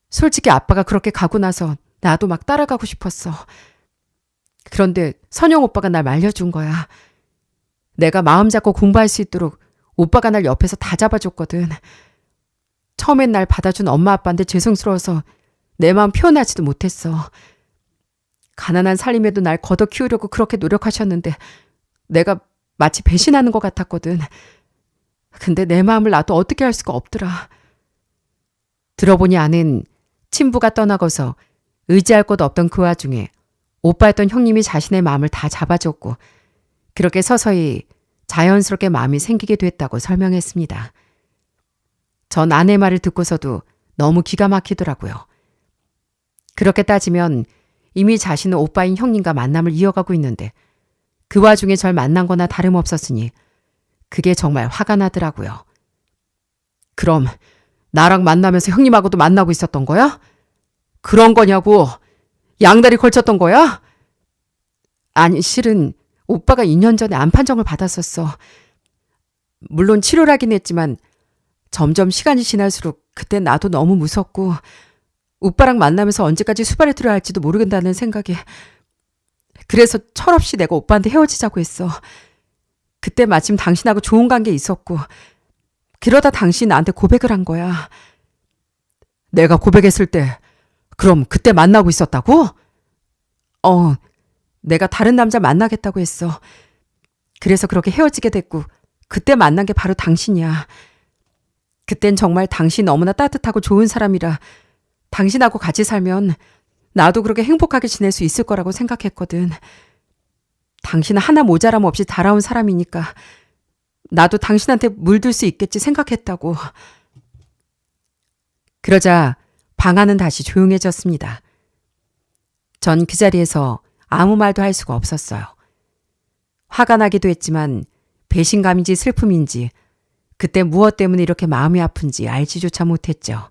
Speaker 1: 솔직히 아빠가 그렇게 가고 나서 나도 막 따라가고 싶었어. 그런데 선영 오빠가 날 말려준 거야. 내가 마음 잡고 공부할 수 있도록 오빠가 날 옆에서 다 잡아줬거든. 처음엔 날 받아준 엄마 아빠한테 죄송스러워서 내 마음 표현하지도 못했어. 가난한 살림에도 날 걷어 키우려고 그렇게 노력하셨는데 내가 마치 배신하는 것 같았거든. 근데 내 마음을 나도 어떻게 할 수가 없더라. 들어보니 아는 친부가 떠나고서 의지할 곳 없던 그 와중에 오빠였던 형님이 자신의 마음을 다 잡아줬고 그렇게 서서히 자연스럽게 마음이 생기게 됐다고 설명했습니다. 전 아내 말을 듣고서도 너무 기가 막히더라고요. 그렇게 따지면 이미 자신은 오빠인 형님과 만남을 이어가고 있는데 그 와중에 절 만난 거나 다름없었으니 그게 정말 화가 나더라고요. 그럼 나랑 만나면서 형님하고도 만나고 있었던 거야? 그런 거냐고. 양다리 걸쳤던 거야? 아니 실은 오빠가 2년 전에 암 판정을 받았었어. 물론 치료를 하긴 했지만 점점 시간이 지날수록 그때 나도 너무 무섭고 오빠랑 만나면서 언제까지 수발을 들어야 할지도 모르겠다는 생각에 그래서 철없이 내가 오빠한테 헤어지자고 했어. 그때 마침 당신하고 좋은 관계 있었고 그러다 당신이 나한테 고백을 한 거야. 내가 고백했을 때 그럼 그때 만나고 있었다고? 내가 다른 남자 만나겠다고 했어. 그래서 그렇게 헤어지게 됐고 그때 만난 게 바로 당신이야. 그땐 정말 당신 너무나 따뜻하고 좋은 사람이라 당신하고 같이 살면 나도 그렇게 행복하게 지낼 수 있을 거라고 생각했거든. 당신은 하나 모자람 없이 달아온 사람이니까 나도 당신한테 물들 수 있겠지 생각했다고. 그러자 방 안은 다시 조용해졌습니다. 전 그 자리에서 아무 말도 할 수가 없었어요. 화가 나기도 했지만 배신감인지 슬픔인지 그때 무엇 때문에 이렇게 마음이 아픈지 알지조차 못했죠.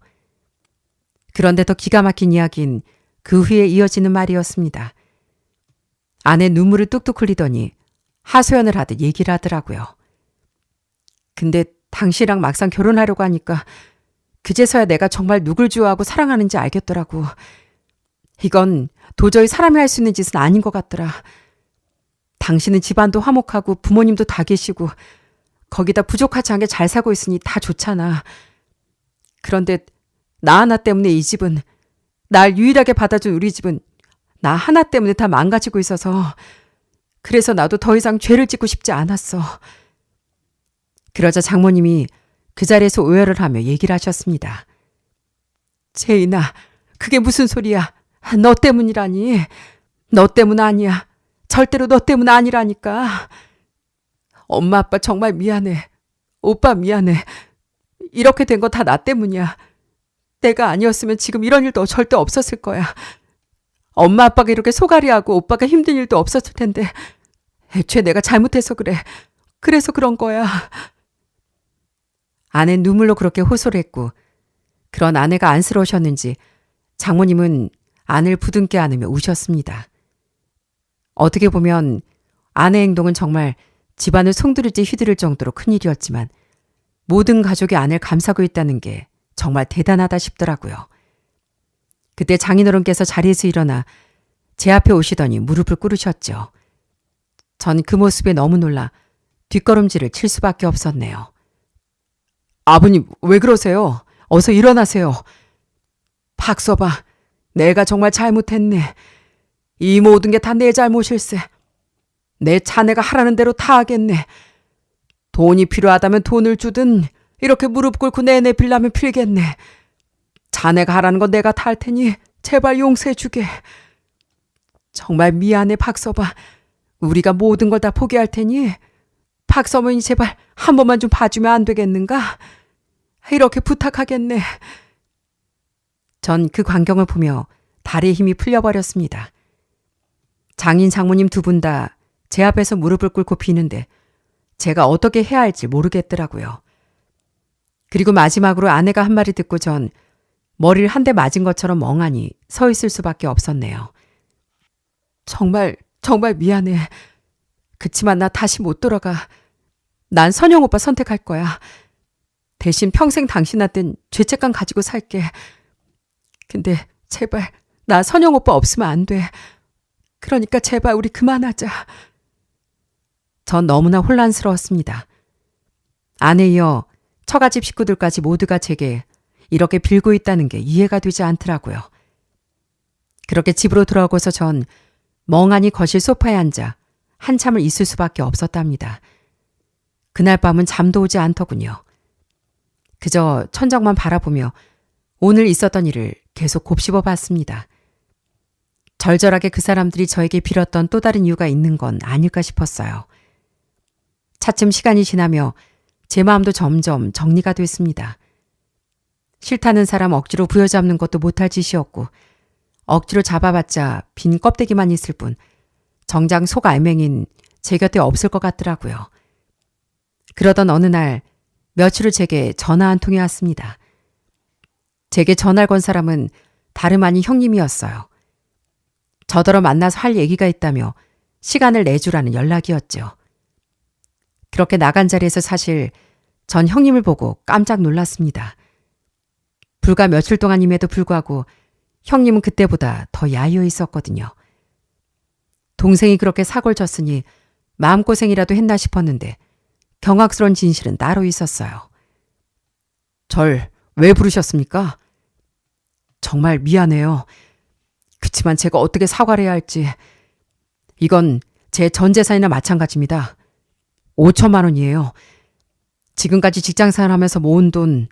Speaker 1: 그런데 더 기가 막힌 이야기는 그 후에 이어지는 말이었습니다. 아내 눈물을 뚝뚝 흘리더니 하소연을 하듯 얘기를 하더라고요. 근데 당신이랑 막상 결혼하려고 하니까 그제서야 내가 정말 누굴 좋아하고 사랑하는지 알겠더라고. 이건 도저히 사람이 할 수 있는 짓은 아닌 것 같더라. 당신은 집안도 화목하고 부모님도 다 계시고 거기다 부족하지 않게 잘 살고 있으니 다 좋잖아. 그런데 나 하나 때문에 이 집은, 날 유일하게 받아준 우리 집은 나 하나 때문에 다 망가지고 있어서 그래서 나도 더 이상 죄를 짓고 싶지 않았어. 그러자 장모님이 그 자리에서 오열을 하며 얘기를 하셨습니다. 제인아, 그게 무슨 소리야. 너 때문이라니. 너 때문 아니야. 절대로 너 때문 아니라니까. 엄마 아빠 정말 미안해. 오빠 미안해. 이렇게 된 거 다 나 때문이야. 내가 아니었으면 지금 이런 일도 절대 없었을 거야. 엄마 아빠가 이렇게 소갈이하고 오빠가 힘든 일도 없었을 텐데 애초에 내가 잘못해서 그래. 그래서 그런 거야. 아내는 눈물로 그렇게 호소를 했고 그런 아내가 안쓰러우셨는지 장모님은 아내를 부둥켜 안으며 우셨습니다. 어떻게 보면 아내의 행동은 정말 집안을 송두리째 휘두를 정도로 큰일이었지만 모든 가족이 아내를 감싸고 있다는 게 정말 대단하다 싶더라고요. 그때 장인어른께서 자리에서 일어나 제 앞에 오시더니 무릎을 꿇으셨죠. 전 그 모습에 너무 놀라 뒷걸음질을 칠 수밖에 없었네요. 아버님, 왜 그러세요? 어서 일어나세요. 박서봐, 내가 정말 잘못했네. 이 모든 게 다 내 잘못일세. 내 자네가 하라는 대로 다 하겠네. 돈이 필요하다면 돈을 주든 이렇게 무릎 꿇고 내내 빌라면 빌겠네. 자네가 하라는 건 내가 다 할 테니 제발 용서해 주게. 정말 미안해 박서봐. 우리가 모든 걸 다 포기할 테니 박서머니 제발 한 번만 좀 봐주면 안 되겠는가? 이렇게 부탁하겠네. 전 그 광경을 보며 다리에 힘이 풀려버렸습니다. 장인 장모님 두 분 다 제 앞에서 무릎을 꿇고 비는데 제가 어떻게 해야 할지 모르겠더라고요. 그리고 마지막으로 아내가 한 말이 듣고 전 머리를 한 대 맞은 것처럼 멍하니 서 있을 수밖에 없었네요. 정말 미안해. 그치만 나 다시 못 돌아가. 난 선영 오빠 선택할 거야. 대신 평생 당신한텐 죄책감 가지고 살게. 근데 제발 나 선영 오빠 없으면 안 돼. 그러니까 제발 우리 그만하자. 전 너무나 혼란스러웠습니다. 아내 이어 처가집 식구들까지 모두가 제게 이렇게 빌고 있다는 게 이해가 되지 않더라고요. 그렇게 집으로 돌아오고서 전 멍하니 거실 소파에 앉아 한참을 있을 수밖에 없었답니다. 그날 밤은 잠도 오지 않더군요. 그저 천장만 바라보며 오늘 있었던 일을 계속 곱씹어 봤습니다. 절절하게 그 사람들이 저에게 빌었던 또 다른 이유가 있는 건 아닐까 싶었어요. 차츰 시간이 지나며 제 마음도 점점 정리가 됐습니다. 싫다는 사람 억지로 부여잡는 것도 못할 짓이었고 억지로 잡아봤자 빈 껍데기만 있을 뿐 정작 속 알맹인 제 곁에 없을 것 같더라고요. 그러던 어느 날 며칠 후 제게 전화 한 통이 왔습니다. 제게 전화를 건 사람은 다름 아닌 형님이었어요. 저더러 만나서 할 얘기가 있다며 시간을 내주라는 연락이었죠. 그렇게 나간 자리에서 사실 전 형님을 보고 깜짝 놀랐습니다. 불과 며칠 동안임에도 불구하고 형님은 그때보다 더 야위어 있었거든요. 동생이 그렇게 사고를 쳤으니 마음고생이라도 했나 싶었는데 경악스러운 진실은 따로 있었어요. 절 왜 부르셨습니까? 정말 미안해요. 그치만 제가 어떻게 사과를 해야 할지. 이건 제 전 재산이나 마찬가지입니다. 5천만 원이에요. 지금까지 직장생활하면서 모은 돈,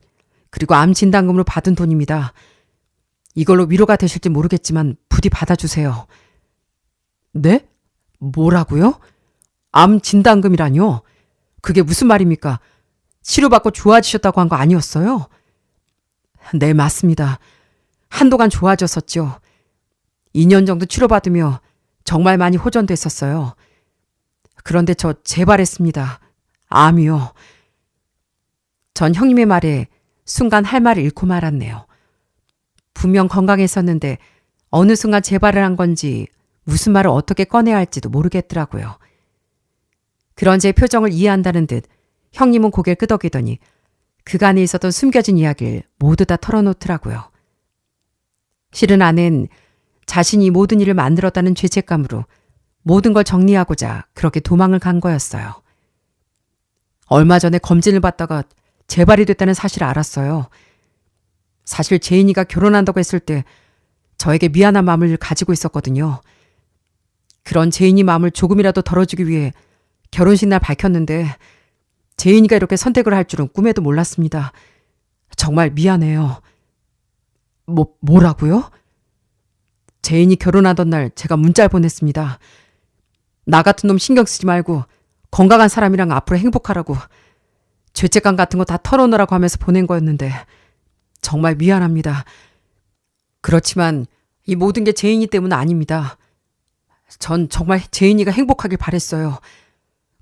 Speaker 1: 그리고 암 진단금으로 받은 돈입니다. 이걸로 위로가 되실지 모르겠지만 부디 받아주세요. 네? 뭐라고요? 암 진단금이라뇨? 그게 무슨 말입니까? 치료받고 좋아지셨다고 한 거 아니었어요? 네, 맞습니다. 한동안 좋아졌었죠. 2년 정도 치료받으며 정말 많이 호전됐었어요. 그런데 저 재발했습니다. 암이요. 전 형님의 말에 순간 할 말을 잃고 말았네요. 분명 건강했었는데 어느 순간 재발을 한 건지 무슨 말을 어떻게 꺼내야 할지도 모르겠더라고요. 그런 제 표정을 이해한다는 듯 형님은 고개를 끄덕이더니 그간에 있었던 숨겨진 이야기를 모두 다 털어놓더라고요. 실은 아내는 자신이 모든 일을 만들었다는 죄책감으로 모든 걸 정리하고자 그렇게 도망을 간 거였어요. 얼마 전에 검진을 받다가 재발이 됐다는 사실을 알았어요. 사실 제인이가 결혼한다고 했을 때 저에게 미안한 마음을 가지고 있었거든요. 그런 제인이 마음을 조금이라도 덜어주기 위해 결혼식 날 밝혔는데 제인이가 이렇게 선택을 할 줄은 꿈에도 몰랐습니다. 정말 미안해요. 뭐라고요? 제인이 결혼하던 날 제가 문자를 보냈습니다. 나 같은 놈 신경 쓰지 말고 건강한 사람이랑 앞으로 행복하라고, 죄책감 같은 거 다 털어놓으라고 하면서 보낸 거였는데 정말 미안합니다. 그렇지만 이 모든 게 제인이 때문은 아닙니다. 전 정말 제인이가 행복하길 바랬어요.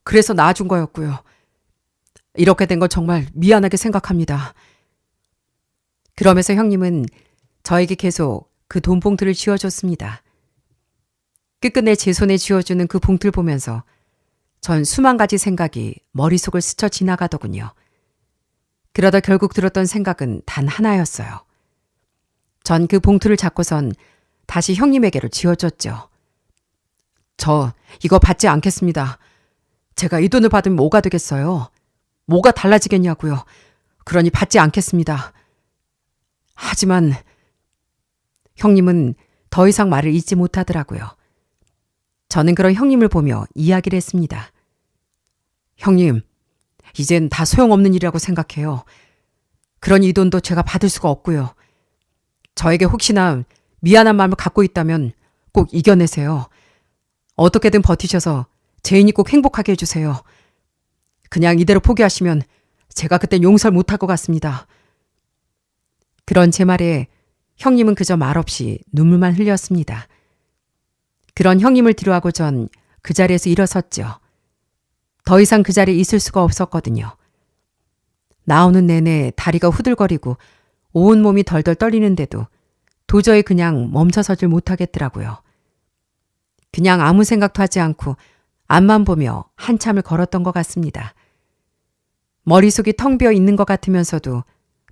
Speaker 1: 그래서 낳아준 거였고요. 이렇게 된 건 정말 미안하게 생각합니다. 그러면서 형님은 저에게 계속 그 돈 봉투를 쥐어줬습니다. 끝끝내 제 손에 쥐어주는 그 봉투를 보면서 전 수만 가지 생각이 머릿속을 스쳐 지나가더군요. 그러다 결국 들었던 생각은 단 하나였어요. 전 그 봉투를 잡고선 다시 형님에게로 쥐어줬죠. 저 이거 받지 않겠습니다. 제가 이 돈을 받으면 뭐가 되겠어요? 뭐가 달라지겠냐고요. 그러니 받지 않겠습니다. 하지만 형님은 더 이상 말을 잇지 못하더라고요. 저는 그런 형님을 보며 이야기를 했습니다. 형님, 이젠 다 소용없는 일이라고 생각해요. 그러니 이 돈도 제가 받을 수가 없고요. 저에게 혹시나 미안한 마음을 갖고 있다면 꼭 이겨내세요. 어떻게든 버티셔서 제인이 꼭 행복하게 해주세요. 그냥 이대로 포기하시면 제가 그땐 용서를 못할 것 같습니다. 그런 제 말에 형님은 그저 말없이 눈물만 흘렸습니다. 그런 형님을 뒤로하고 전 그 자리에서 일어섰죠. 더 이상 그 자리에 있을 수가 없었거든요. 나오는 내내 다리가 후들거리고 온몸이 덜덜 떨리는데도 도저히 그냥 멈춰서질 못하겠더라고요. 그냥 아무 생각도 하지 않고 앞만 보며 한참을 걸었던 것 같습니다. 머릿속이 텅 비어 있는 것 같으면서도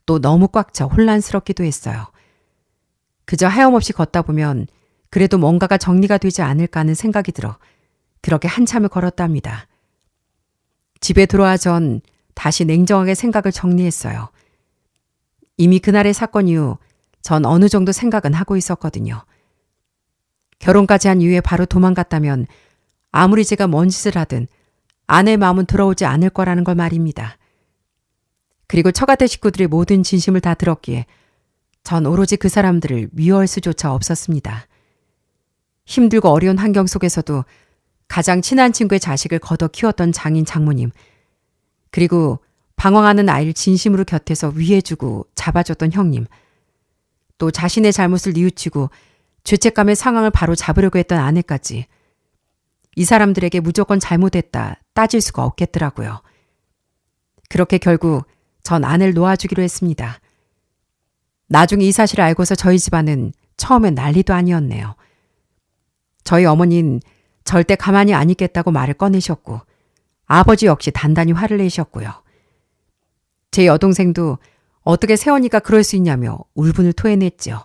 Speaker 1: 또 너무 꽉 차 혼란스럽기도 했어요. 그저 하염없이 걷다 보면 그래도 뭔가가 정리가 되지 않을까 하는 생각이 들어 그렇게 한참을 걸었답니다. 집에 들어와 전 다시 냉정하게 생각을 정리했어요. 이미 그날의 사건 이후 전 어느 정도 생각은 하고 있었거든요. 결혼까지 한 이후에 바로 도망갔다면 아무리 제가 뭔 짓을 하든 아내의 마음은 들어오지 않을 거라는 걸 말입니다. 그리고 처가댁 식구들의 모든 진심을 다 들었기에 전 오로지 그 사람들을 미워할 수조차 없었습니다. 힘들고 어려운 환경 속에서도 가장 친한 친구의 자식을 걷어 키웠던 장인 장모님, 그리고 방황하는 아이를 진심으로 곁에서 위해주고 잡아줬던 형님, 또 자신의 잘못을 뉘우치고 죄책감의 상황을 바로 잡으려고 했던 아내까지 이 사람들에게 무조건 잘못했다 따질 수가 없겠더라고요. 그렇게 결국 전 아내를 놓아주기로 했습니다. 나중에 이 사실을 알고서 저희 집안은 처음엔 난리도 아니었네요. 저희 어머니는 절대 가만히 안 있겠다고 말을 꺼내셨고 아버지 역시 단단히 화를 내셨고요. 제 여동생도 어떻게 새언니가 그럴 수 있냐며 울분을 토해냈죠.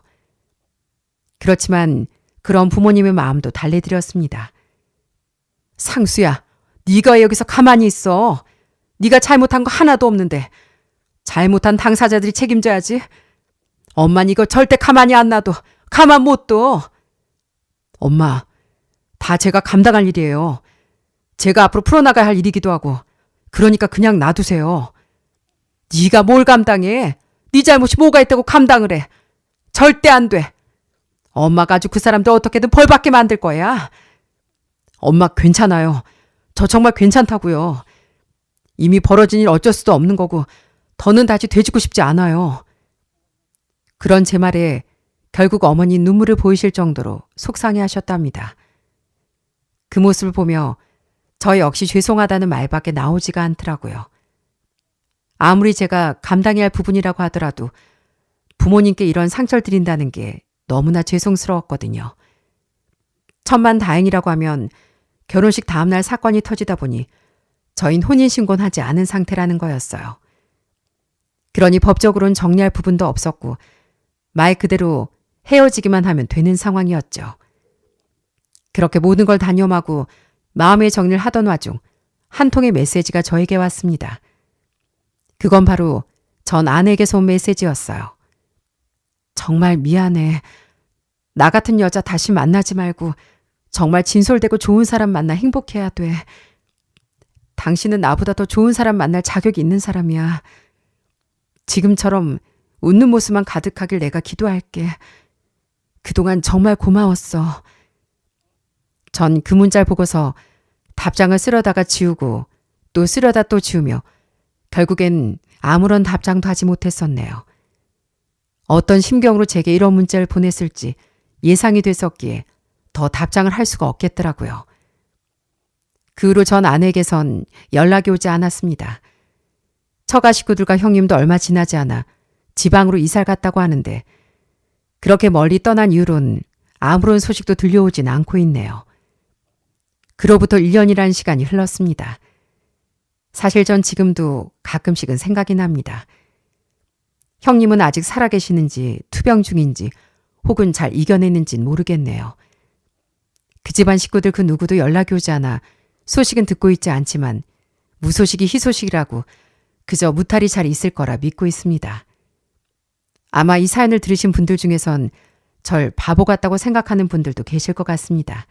Speaker 1: 그렇지만 그런 부모님의 마음도 달래드렸습니다. 상수야, 네가 왜 여기서 가만히 있어? 네가 잘못한 거 하나도 없는데 잘못한 당사자들이 책임져야지. 엄마는 이거 절대 가만히 안 놔둬. 가만 못 둬. 엄마, 다 제가 감당할 일이에요. 제가 앞으로 풀어나가야 할 일이기도 하고 그러니까 그냥 놔두세요. 네가 뭘 감당해? 네 잘못이 뭐가 있다고 감당을 해. 절대 안 돼. 엄마가 아주 그 사람들 어떻게든 벌받게 만들 거야. 엄마 괜찮아요. 저 정말 괜찮다고요. 이미 벌어진 일 어쩔 수도 없는 거고 더는 다시 되짚고 싶지 않아요. 그런 제 말에 결국 어머니 눈물을 보이실 정도로 속상해하셨답니다. 그 모습을 보며 저 역시 죄송하다는 말밖에 나오지가 않더라고요. 아무리 제가 감당해야 할 부분이라고 하더라도 부모님께 이런 상처를 드린다는 게 너무나 죄송스러웠거든요. 천만다행이라고 하면 결혼식 다음날 사건이 터지다 보니 저흰 혼인신고는 하지 않은 상태라는 거였어요. 그러니 법적으로는 정리할 부분도 없었고 말 그대로 헤어지기만 하면 되는 상황이었죠. 그렇게 모든 걸 단념하고 마음의 정리를 하던 와중 한 통의 메시지가 저에게 왔습니다. 그건 바로 전 아내에게서 온 메시지였어요. 정말 미안해. 나 같은 여자 다시 만나지 말고 정말 진솔되고 좋은 사람 만나 행복해야 돼. 당신은 나보다 더 좋은 사람 만날 자격이 있는 사람이야. 지금처럼 웃는 모습만 가득하길 내가 기도할게. 그동안 정말 고마웠어. 전 그 문자를 보고서 답장을 쓰려다가 지우고 또 쓰려다 또 지우며 결국엔 아무런 답장도 하지 못했었네요. 어떤 심경으로 제게 이런 문자를 보냈을지 예상이 됐었기에 더 답장을 할 수가 없겠더라고요. 그 후로 전 아내에게선 연락이 오지 않았습니다. 처가 식구들과 형님도 얼마 지나지 않아 지방으로 이사를 갔다고 하는데 그렇게 멀리 떠난 이후론 아무런 소식도 들려오진 않고 있네요. 그로부터 1년이라는 시간이 흘렀습니다. 사실 전 지금도 가끔씩은 생각이 납니다. 형님은 아직 살아계시는지 투병 중인지 혹은 잘 이겨내는지는 모르겠네요. 그 집안 식구들 그 누구도 연락이 오지 않아 소식은 듣고 있지 않지만 무소식이 희소식이라고 그저 무탈이 잘 있을 거라 믿고 있습니다. 아마 이 사연을 들으신 분들 중에선 절 바보 같다고 생각하는 분들도 계실 것 같습니다.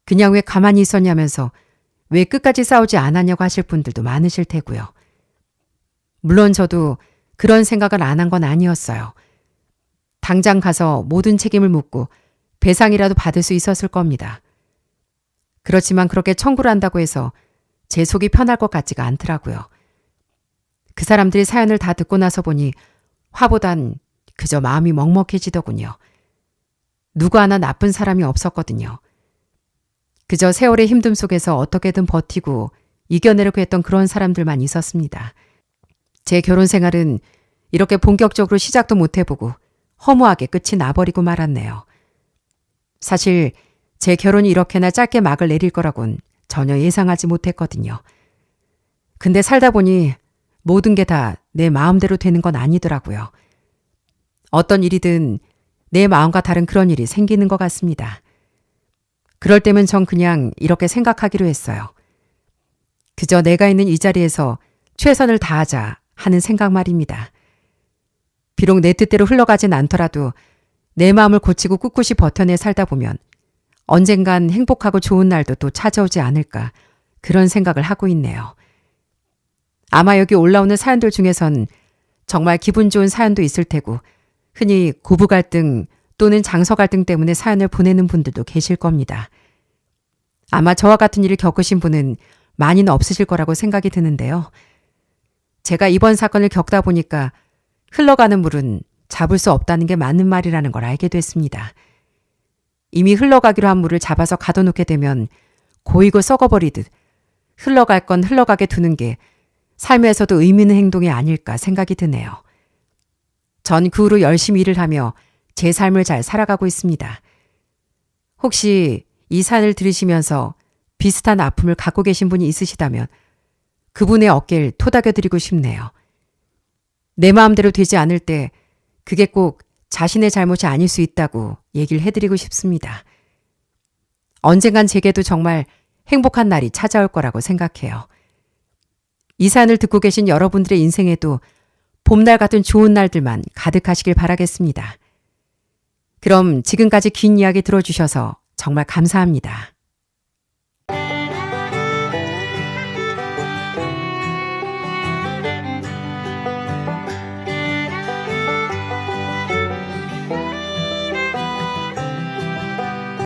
Speaker 1: 그냥 왜 가만히 있었냐면서 왜 끝까지 싸우지 않았냐고 하실 분들도 많으실 테고요. 물론 저도 그런 생각을 안 한 건 아니었어요. 당장 가서 모든 책임을 묻고 배상이라도 받을 수 있었을 겁니다. 그렇지만 그렇게 청구를 한다고 해서 제 속이 편할 것 같지가 않더라고요. 그 사람들이 사연을 다 듣고 나서 보니 화보단 그저 마음이 먹먹해지더군요. 누구 하나 나쁜 사람이 없었거든요. 그저 세월의 힘듦 속에서 어떻게든 버티고 이겨내려고 했던 그런 사람들만 있었습니다. 제 결혼 생활은 이렇게 본격적으로 시작도 못 해보고 허무하게 끝이 나버리고 말았네요. 사실 제 결혼이 이렇게나 짧게 막을 내릴 거라곤 전혀 예상하지 못했거든요. 근데 살다 보니 모든 게 다 내 마음대로 되는 건 아니더라고요. 어떤 일이든 내 마음과 다른 그런 일이 생기는 것 같습니다. 그럴 때면 전 그냥 이렇게 생각하기로 했어요. 그저 내가 있는 이 자리에서 최선을 다하자 하는 생각 말입니다. 비록 내 뜻대로 흘러가진 않더라도 내 마음을 고치고 꿋꿋이 버텨내 살다 보면 언젠간 행복하고 좋은 날도 또 찾아오지 않을까 그런 생각을 하고 있네요. 아마 여기 올라오는 사연들 중에선 정말 기분 좋은 사연도 있을 테고 흔히 고부 갈등 또는 장서 갈등 때문에 사연을 보내는 분들도 계실 겁니다. 아마 저와 같은 일을 겪으신 분은 많이는 없으실 거라고 생각이 드는데요. 제가 이번 사건을 겪다 보니까 흘러가는 물은 잡을 수 없다는 게 맞는 말이라는 걸 알게 됐습니다. 이미 흘러가기로 한 물을 잡아서 가둬놓게 되면 고이고 썩어버리듯 흘러갈 건 흘러가게 두는 게 삶에서도 의미 있는 행동이 아닐까 생각이 드네요. 전 그 후로 열심히 일을 하며 제 삶을 잘 살아가고 있습니다. 혹시 이 사연을 들으시면서 비슷한 아픔을 갖고 계신 분이 있으시다면 그분의 어깨를 토닥여드리고 싶네요. 내 마음대로 되지 않을 때 그게 꼭 자신의 잘못이 아닐 수 있다고 얘기를 해드리고 싶습니다. 언젠간 제게도 정말 행복한 날이 찾아올 거라고 생각해요. 이 사연을 듣고 계신 여러분들의 인생에도 봄날 같은 좋은 날들만 가득하시길 바라겠습니다. 그럼 지금까지 긴 이야기 들어주셔서 정말 감사합니다.